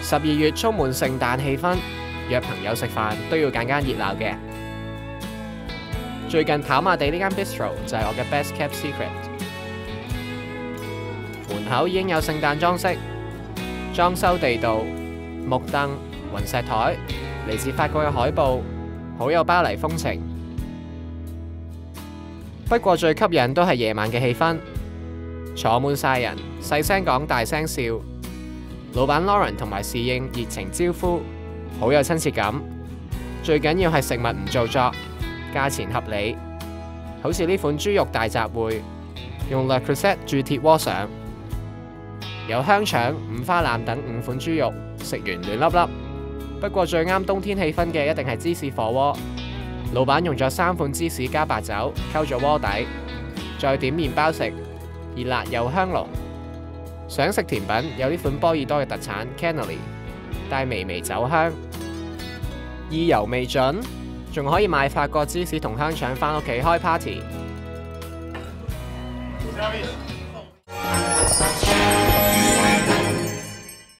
12月充滿聖誕氣氛，約朋友食飯都要揀間熱鬧嘅。最近跑馬地呢間 bistro 就係我嘅 best kept secret。門口已經有聖誕裝飾，裝修地道，木凳、雲石台，嚟自法國嘅海報，好有巴黎風情。不過最吸引都係夜晚嘅氣氛，坐滿晒人，細聲講大聲笑。老闆 Lauren 同埋侍應熱情招呼，好有親切感。最緊要係食物唔做作，價錢合理。好似呢款豬肉大雜燴，用 Le Creuset 鑄鐵鍋上，有香腸、五花腩等5款豬肉，食完暖粒粒。不過最啱冬天氣氛嘅一定係芝士火鍋。老闆用咗3款芝士加白酒溝咗鍋底，再點麵包食，熱辣又香濃。想食甜品，有呢款波爾多嘅特產 Cannoli， 帶微微酒香。意猶未盡，仲可以買法國芝士同香腸返屋企開 party。